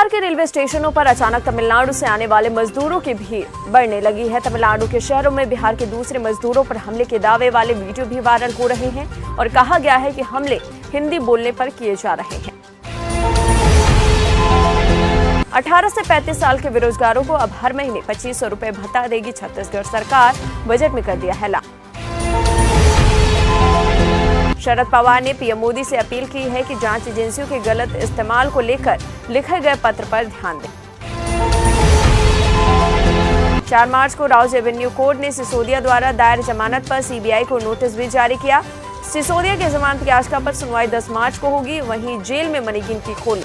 बिहार के रेलवे स्टेशनों पर अचानक तमिलनाडु से आने वाले मजदूरों की भीड़ बढ़ने लगी है। तमिलनाडु के शहरों में बिहार के दूसरे मजदूरों पर हमले के दावे वाले वीडियो भी वायरल हो रहे हैं और कहा गया है कि हमले हिंदी बोलने पर किए जा रहे हैं। 18 से 35 साल के बेरोजगारों को अब हर महीने 2500 रुपए भत्ता देगी छत्तीसगढ़ सरकार, बजट में कर दिया है ऐलान। शरद पवार ने पीएम मोदी से अपील की है कि जांच एजेंसियों के गलत इस्तेमाल को लेकर लिखे गए पत्र पर ध्यान दें। 4 मार्च को राउज एवेन्यू कोर्ट ने सिसोदिया द्वारा दायर जमानत पर सीबीआई को नोटिस भी जारी किया। सिसोदिया की जमानत याचिका पर सुनवाई 10 मार्च को होगी। वहीं जेल में मनी गिनती खोली।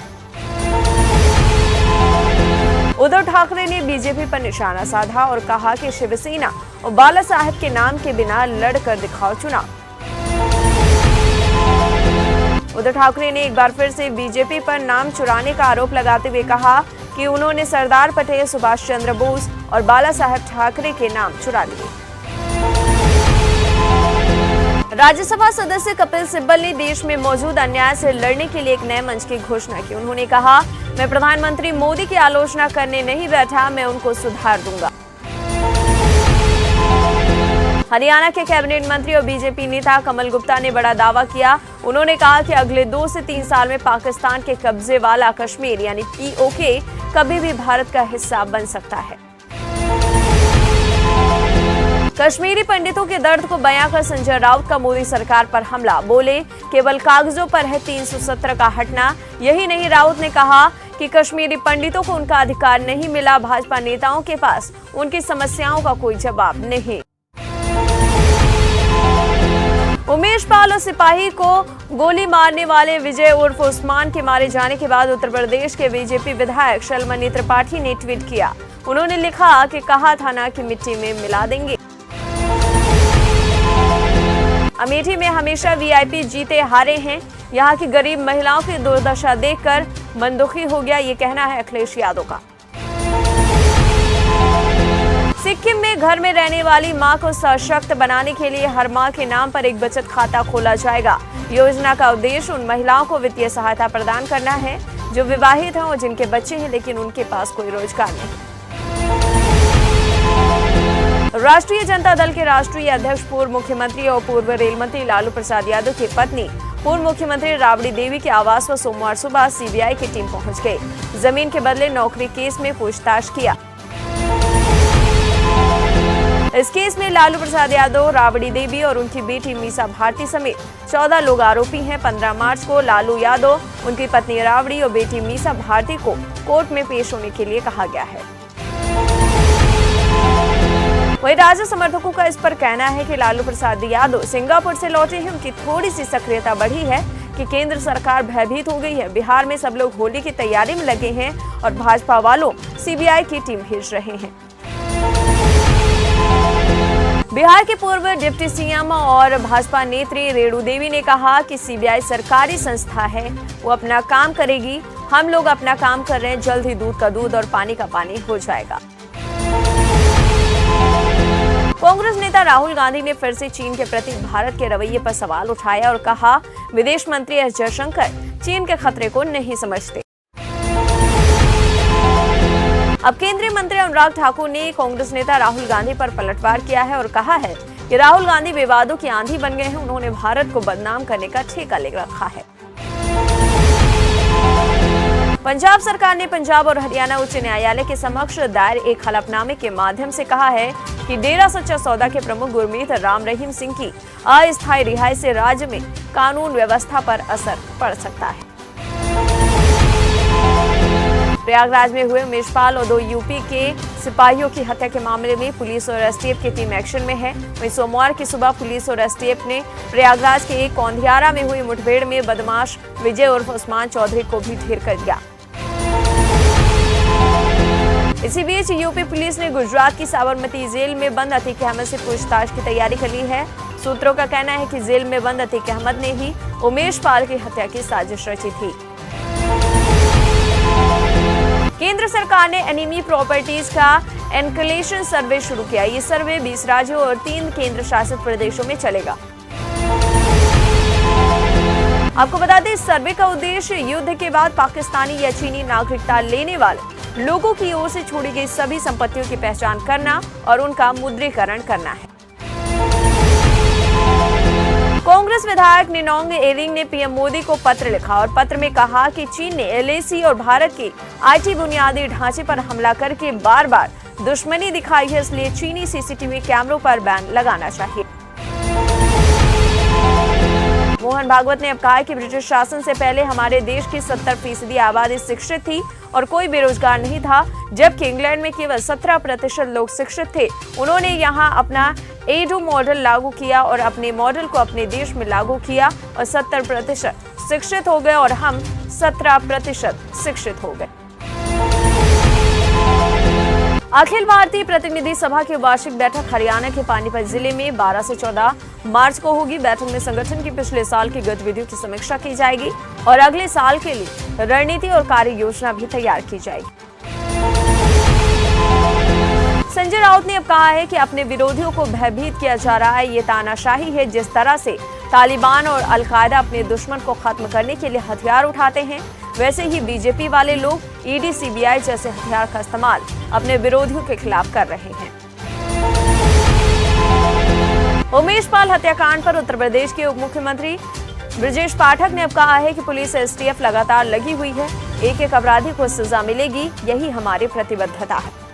उद्धव ठाकरे ने बीजेपी पर निशाना साधा और कहा कि शिवसेना और बाला साहेब के नाम के बिना लड़कर दिखाओ चुनाव। उद्धव ठाकरे ने एक बार फिर से बीजेपी पर नाम चुराने का आरोप लगाते हुए कहा कि उन्होंने सरदार पटेल, सुभाष चंद्र बोस और बाला साहेब ठाकरे के नाम चुरा लिए। राज्यसभा सदस्य कपिल सिब्बल ने देश में मौजूद अन्याय से लड़ने के लिए एक नए मंच की घोषणा की। उन्होंने कहा, मैं प्रधानमंत्री मोदी की आलोचना करने नहीं बैठा, मैं उनको सुधार दूंगा। हरियाणा के कैबिनेट मंत्री और बीजेपी नेता कमल गुप्ता ने बड़ा दावा किया। उन्होंने कहा कि अगले 2 से 3 साल में पाकिस्तान के कब्जे वाला कश्मीर यानी POK कभी भी भारत का हिस्सा बन सकता है। कश्मीरी पंडितों के दर्द को बयां कर संजय राउत का मोदी सरकार पर हमला। बोले, केवल कागजों पर है 317 का हटना। यही नहीं, राउत ने कहा कि कश्मीरी पंडितों को उनका अधिकार नहीं मिला। भाजपा नेताओं के पास उनकी समस्याओं का कोई जवाब नहीं। उमेश पाल और सिपाही को गोली मारने वाले विजय उर्फ उस्मान के मारे जाने के बाद उत्तर प्रदेश के बीजेपी विधायक शलमनी त्रिपाठी ने ट्वीट किया। उन्होंने लिखा कि कहा था ना कि मिट्टी में मिला देंगे। अमेठी में हमेशा VIP जीते हारे हैं। यहाँ की गरीब महिलाओं की दुर्दशा देखकर मन दुखी हो गया, ये कहना है अखिलेश यादव का। सिक्किम में घर में रहने वाली मां को सशक्त बनाने के लिए हर मां के नाम पर एक बचत खाता खोला जाएगा। योजना का उद्देश्य उन महिलाओं को वित्तीय सहायता प्रदान करना है जो विवाहित हैं और जिनके बच्चे हैं लेकिन उनके पास कोई रोजगार नहीं। राष्ट्रीय जनता दल के राष्ट्रीय अध्यक्ष, पूर्व मुख्यमंत्री और पूर्व रेल मंत्री लालू प्रसाद यादव की पत्नी पूर्व मुख्यमंत्री राबड़ी देवी के आवास पर सोमवार सुबह सीबीआई की टीम पहुंच गई। जमीन के बदले नौकरी केस में पूछताछ किया। इस केस में लालू प्रसाद यादव, राबड़ी देवी और उनकी बेटी मीसा भारती समेत 14 लोग आरोपी हैं। 15 मार्च को लालू यादव, उनकी पत्नी राबड़ी और बेटी मीसा भारती को कोर्ट में पेश होने के लिए कहा गया है। वहीं राजद समर्थकों का इस पर कहना है कि लालू प्रसाद यादव सिंगापुर से लौटे हैं। उनकी थोड़ी सी सक्रियता बढ़ी है कि केंद्र सरकार भयभीत हो गई है। बिहार में सब लोग होली की तैयारी में लगे हैं और भाजपा वालों सीबीआई की टीम भेज रहे हैं। बिहार के पूर्व डिप्टी सीएम और भाजपा नेत्री रेणु देवी ने कहा कि सीबीआई सरकारी संस्था है, वो अपना काम करेगी। हम लोग अपना काम कर रहे हैं, जल्द ही दूध का दूध और पानी का पानी हो जाएगा। कांग्रेस नेता राहुल गांधी ने फिर से चीन के प्रति भारत के रवैये पर सवाल उठाया और कहा, विदेश मंत्री एस जयशंकर चीन के खतरे को नहीं समझते। अब केंद्रीय मंत्री अनुराग ठाकुर ने कांग्रेस नेता राहुल गांधी पर पलटवार किया है और कहा है कि राहुल गांधी विवादों की आंधी बन गए हैं। उन्होंने भारत को बदनाम करने का ठेका ले रखा है। पंजाब सरकार ने पंजाब और हरियाणा उच्च न्यायालय के समक्ष दायर एक हलफनामे के माध्यम से कहा है कि डेरा सच्चा सौदा के प्रमुख गुरमीत राम रहीम सिंह की अस्थायी रिहाई से राज्य में कानून व्यवस्था पर असर पड़ सकता है। प्रयागराज में हुए उमेश पाल और 2 यूपी के सिपाहियों की हत्या के मामले में पुलिस और एसटीएफ की टीम एक्शन में है। वहीं सोमवार की सुबह पुलिस और एसटीएफ ने प्रयागराज के एक कौंधियारा में हुई मुठभेड़ में बदमाश विजय उर्फ उस्मान चौधरी को भी ढेर कर दिया। इसी बीच यूपी पुलिस ने गुजरात की साबरमती जेल में बंद अतीक अहमद से पूछताछ की तैयारी कर ली है। सूत्रों का कहना है कि जेल में बंद अतीक अहमद ने ही उमेश पाल की हत्या की साजिश रची थी। केंद्र सरकार ने एनिमी प्रॉपर्टीज का एनकलेशन सर्वे शुरू किया। ये सर्वे 20 राज्यों और 3 केंद्र शासित प्रदेशों में चलेगा। आपको बता दें, इस सर्वे का उद्देश्य युद्ध के बाद पाकिस्तानी या चीनी नागरिकता लेने वाले लोगों की ओर से छोड़ी गई सभी संपत्तियों की पहचान करना और उनका मुद्रीकरण करना है। कांग्रेस विधायक निनोंग एरिंग ने पीएम मोदी को पत्र लिखा और पत्र में कहा कि चीन ने एलएसी और भारत के आईटी बुनियादी ढांचे पर हमला करके बार बार दुश्मनी दिखाई है, इसलिए चीनी सीसीटीवी कैमरों पर बैन लगाना चाहिए। मोहन भागवत ने अब कहा कि ब्रिटिश शासन से पहले हमारे देश की 70% आबादी शिक्षित थी और कोई बेरोजगार नहीं था, जबकि इंग्लैंड में केवल 17% लोग शिक्षित थे। उन्होंने यहाँ अपना एडू मॉडल लागू किया और अपने मॉडल को अपने देश में लागू किया और 70% शिक्षित हो गए और हम 17% शिक्षित हो गए। अखिल भारतीय प्रतिनिधि सभा की वार्षिक बैठक हरियाणा के पानीपत जिले में 12 से 14 मार्च को होगी। बैठक में संगठन की पिछले साल की गतिविधियों की समीक्षा की जाएगी और अगले साल के लिए रणनीति और कार्य योजना भी तैयार की जाएगी। संजय राउत ने अब कहा है कि अपने विरोधियों को भयभीत किया जा रहा है, ये तानाशाही है। जिस तरह से तालिबान और अलकायदा अपने दुश्मन को खत्म करने के लिए हथियार उठाते हैं, वैसे ही बीजेपी वाले लोग ईडी, सीबीआई जैसे हथियार का इस्तेमाल अपने विरोधियों के खिलाफ कर रहे हैं। उमेश पाल हत्याकांड पर उत्तर प्रदेश के उप मुख्यमंत्री ब्रजेश पाठक ने अब कहा है कि पुलिस एसटीएफ लगातार लगी हुई है, एक एक अपराधी को सजा मिलेगी, यही हमारी प्रतिबद्धता है।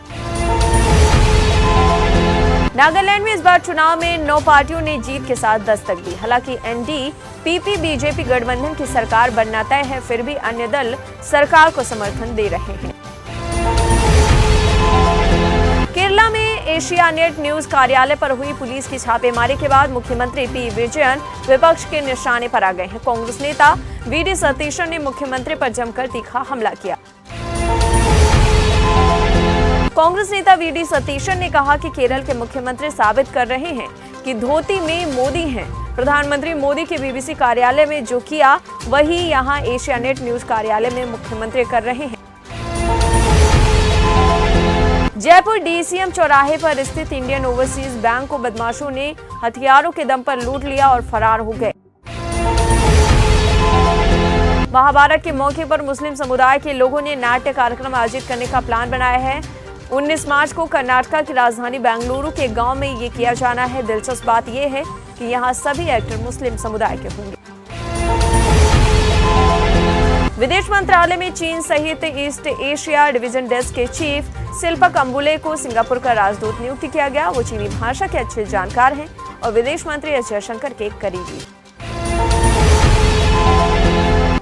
नागालैंड में इस बार चुनाव में 9 पार्टियों ने जीत के साथ दस्तक दी। हालांकि एनडीपीपी बीजेपी गठबंधन की सरकार बनना तय है, फिर भी अन्य दल सरकार को समर्थन दे रहे हैं। केरला में एशियानेट न्यूज कार्यालय पर हुई पुलिस की छापेमारी के बाद मुख्यमंत्री पी विजयन विपक्ष के निशाने पर आ गए हैं। कांग्रेस नेता वीडी सतीशन ने मुख्यमंत्री पर जमकर तीखा हमला किया। कांग्रेस नेता वीडी सतीशन ने कहा कि केरल के मुख्यमंत्री साबित कर रहे हैं कि धोती में मोदी हैं। प्रधानमंत्री मोदी के बीबीसी कार्यालय में जो किया वही यहां एशियानेट न्यूज कार्यालय में मुख्यमंत्री कर रहे हैं। जयपुर डीसीएम चौराहे पर स्थित इंडियन ओवरसीज बैंक को बदमाशों ने हथियारों के दम पर लूट लिया और फरार हो गए। महाभारत के मौके पर मुस्लिम समुदाय के लोगों ने नाट्य कार्यक्रम आयोजित करने का प्लान बनाया है। 19 मार्च को कर्नाटक की राजधानी बेंगलुरु के गांव में ये किया जाना है। दिलचस्प बात यह है कि यहां सभी एक्टर मुस्लिम समुदाय के होंगे। विदेश मंत्रालय में चीन सहित ईस्ट एशिया डिवीजन डेस्क के चीफ शिल्पा कंबुले को सिंगापुर का राजदूत नियुक्त किया गया। वो चीनी भाषा के अच्छे जानकार हैं और विदेश मंत्री एस जयशंकर के करीबी।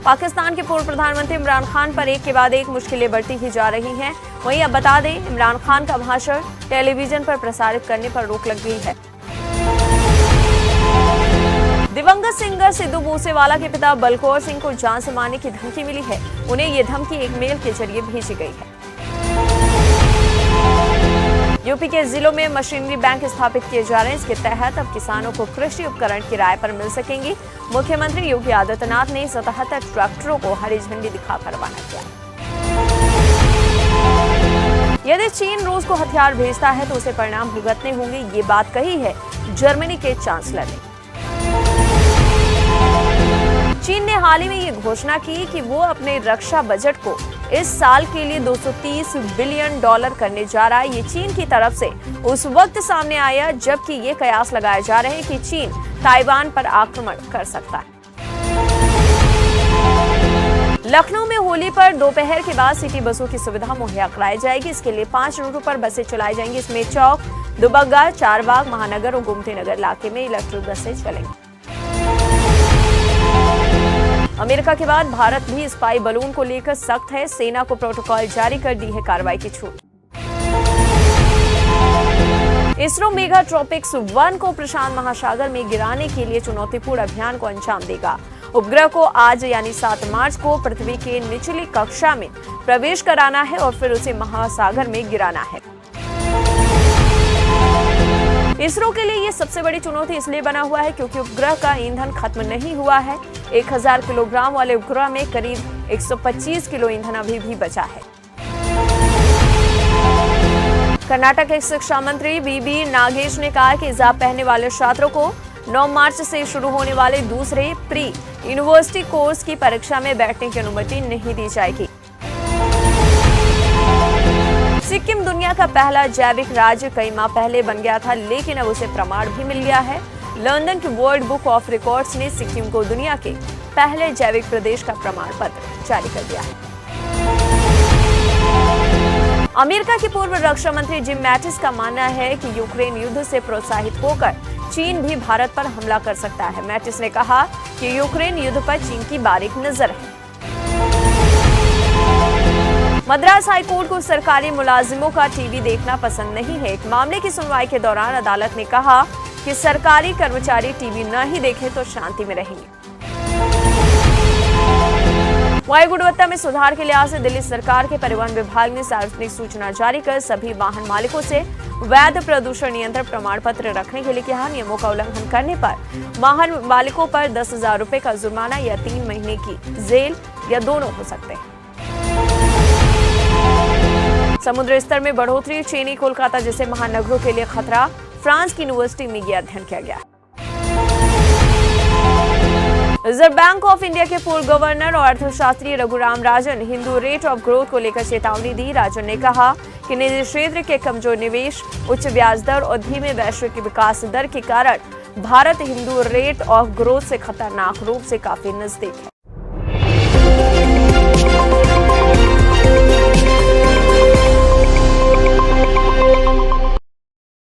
पाकिस्तान के पूर्व प्रधानमंत्री इमरान खान पर एक के बाद एक मुश्किलें बढ़ती ही जा रही हैं। वहीं अब बता दें, इमरान खान का भाषण टेलीविजन पर प्रसारित करने पर रोक लग गई है। दिवंगत सिंगर सिद्धू मूसेवाला के पिता बलकौर सिंह को जान से मारने की धमकी मिली है। उन्हें ये धमकी एक मेल के जरिए भेजी गई है। यूपी के जिलों में मशीनरी बैंक स्थापित किए जा रहे हैं। इसके तहत अब किसानों को कृषि उपकरण किराए पर मिल सकेंगी। मुख्यमंत्री योगी आदित्यनाथ ने 77 ट्रैक्टरों को हरी झंडी दिखाकर रवाना किया। यदि चीन रूस को हथियार भेजता है तो उसे परिणाम भुगतने होंगे, ये बात कही है जर्मनी के चांसलर ने। चीन ने हाल ही में ये घोषणा की कि वो अपने रक्षा बजट को इस साल के लिए $230 बिलियन करने जा रहा है। ये चीन की तरफ से उस वक्त सामने आया जबकि ये कयास लगाए जा रहे हैं कि चीन ताइवान पर आक्रमण कर सकता है। लखनऊ में होली पर दोपहर के बाद सिटी बसों की सुविधा मुहैया कराई जाएगी। इसके लिए 5 रूटों पर बसें चलाई जाएंगी। इसमें चौक, दुबग्गा, चारबाग, महानगर और गोमती नगर इलाके में इलेक्ट्रिक बसें चलेंगी। अमेरिका के बाद भारत भी स्पाई बलून को लेकर सख्त है। सेना को प्रोटोकॉल जारी कर दी है कार्रवाई की छूट। इसरो मेगा ट्रॉपिक्स 1 को प्रशांत महासागर में गिराने के लिए चुनौतीपूर्ण अभियान को अंजाम देगा। उपग्रह को आज यानी 7 मार्च को पृथ्वी के निचली कक्षा में प्रवेश कराना है और फिर उसे महासागर में गिराना है। इसरो के लिए ये सबसे बड़ी चुनौती इसलिए बना हुआ है क्योंकि उपग्रह का ईंधन खत्म नहीं हुआ है। 1000 किलोग्राम वाले उपग्रह में करीब 125 किलो ईंधन अभी भी बचा है। कर्नाटक के शिक्षा मंत्री बीबी नागेश ने कहा कि हिजाब पहनने वाले छात्रों को 9 मार्च से शुरू होने वाले दूसरे प्री यूनिवर्सिटी कोर्स की परीक्षा में बैठने की अनुमति नहीं दी जाएगी। सिक्किम दुनिया का पहला जैविक राज्य कई माह पहले बन गया था, लेकिन अब उसे प्रमाण भी मिल गया है। लंदन की वर्ल्ड बुक ऑफ रिकॉर्ड्स ने सिक्किम को दुनिया के पहले जैविक प्रदेश का प्रमाण पत्र जारी कर दिया है। अमेरिका के पूर्व रक्षा मंत्री जिम मैटिस का मानना है कि यूक्रेन युद्ध से प्रोत्साहित होकर चीन भी भारत पर हमला कर सकता है। मैटिस ने कहा कि यूक्रेन युद्ध पर चीन की बारीक नजर है। मद्रास हाईकोर्ट को सरकारी मुलाजिमों का टीवी देखना पसंद नहीं है। एक मामले की सुनवाई के दौरान अदालत ने कहा कि सरकारी कर्मचारी टीवी न ही देखें तो शांति में रहेंगे। वायु गुणवत्ता में सुधार के लिहाज से दिल्ली सरकार के परिवहन विभाग ने सार्वजनिक सूचना जारी कर सभी वाहन मालिकों से वैध प्रदूषण नियंत्रण प्रमाण पत्र रखने के लिए कहा। नियमों का उल्लंघन करने पर वाहन मालिकों पर 10,000 रुपए का जुर्माना या 3 महीने की जेल या दोनों हो सकते हैं। समुद्र स्तर में बढ़ोतरी, चेन्नई कोलकाता जैसे महानगरों के लिए खतरा। फ्रांस की यूनिवर्सिटी में यह अध्ययन किया गया। रिजर्व बैंक ऑफ इंडिया के पूर्व गवर्नर और अर्थशास्त्री Raghuram Rajan Hindu rate of growth को लेकर चेतावनी दी। राजन ने कहा कि निजी क्षेत्र के कमजोर निवेश, उच्च ब्याज दर और धीमे वैश्विक विकास दर के कारण Bharat Hindu rate of growth से खतरनाक रूप से काफी नजदीक है।